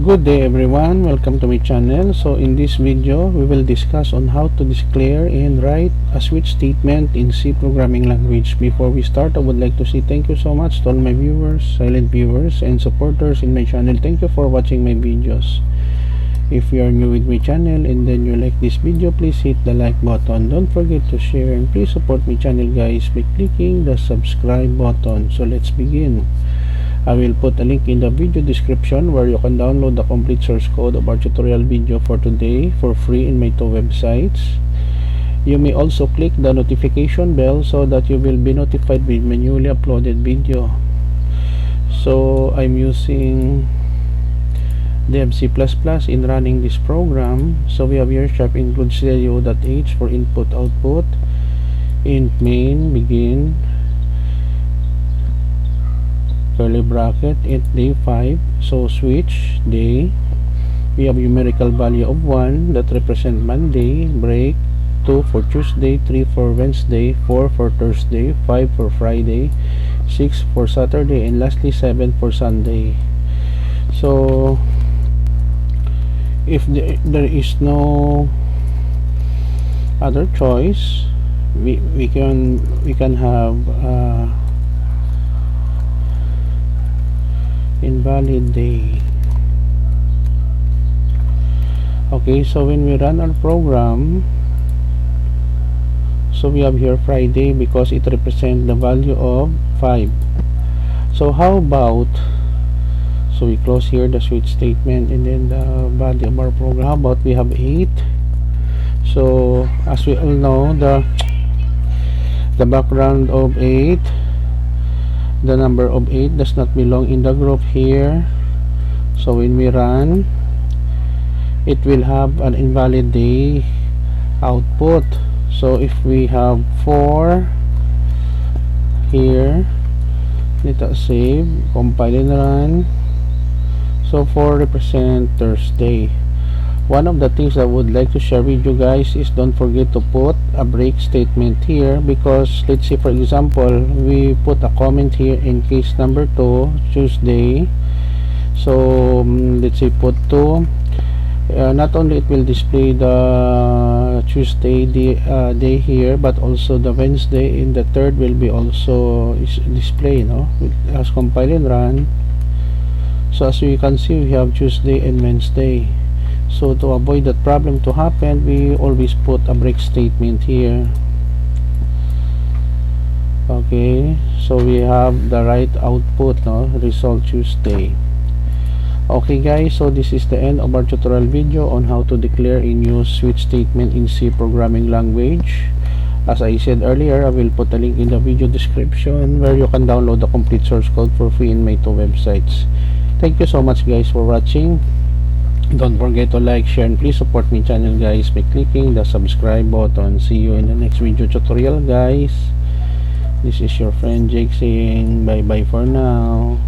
Good day everyone, welcome to my channel. So in this video we will discuss on how to declare and write a switch statement in C programming language. Before we start, I would like to say thank you so much to all my viewers, silent viewers and supporters in my channel. Thank you for watching my videos. If you are new with my channel and then you like this video, please hit the like button. Don't forget to share and please support my channel guys by clicking the subscribe button. So let's begin. I will put a link in the video description where you can download the complete source code of our tutorial video for today for free in my two websites. You may also click the notification bell so that you will be notified with my newly uploaded video. So I'm using Dev C++ in running this program. So we have here sharp include stereo.h for input output, int main begin curly bracket int day 5, so switch day. We have numerical value of 1 that represent Monday, break 2 for Tuesday, 3 for Wednesday, 4 for Thursday, 5 for Friday, 6 for Saturday, and lastly 7 for Sunday. So if there is no other choice, we can have invalid day. Okay, so when we run our program, so we have here Friday because it represents the value of 5. So how about, so we close here the switch statement and then the body of our program. How about we have 8? So as we all know, the background of 8, the number of 8 does not belong in the group here. So when we run, it will have an invalid day output. So if we have 4 here, let us save, compile and run. So 4 represent Thursday. One of the things I would like to share with you guys is don't forget to put a break statement here, because let's say for example we put a comment here in case number 2 Tuesday. So let's say put 2, not only it will display the Tuesday day here, but also the Wednesday and the third will be also display, as compile and run. So as you can see, we have Tuesday and Wednesday. So to avoid that problem to happen, we always put a break statement here. Okay, so we have the right output, result Tuesday. Okay guys, so this is the end of our tutorial video on how to declare a new switch statement in C programming language. As I said earlier, I will put a link in the video description where you can download the complete source code for free in my two websites. Thank you so much guys for watching. Don't forget to like, share, and please support my channel guys by clicking the subscribe button. See you in the next video tutorial guys. This is your friend Jake saying bye bye for now.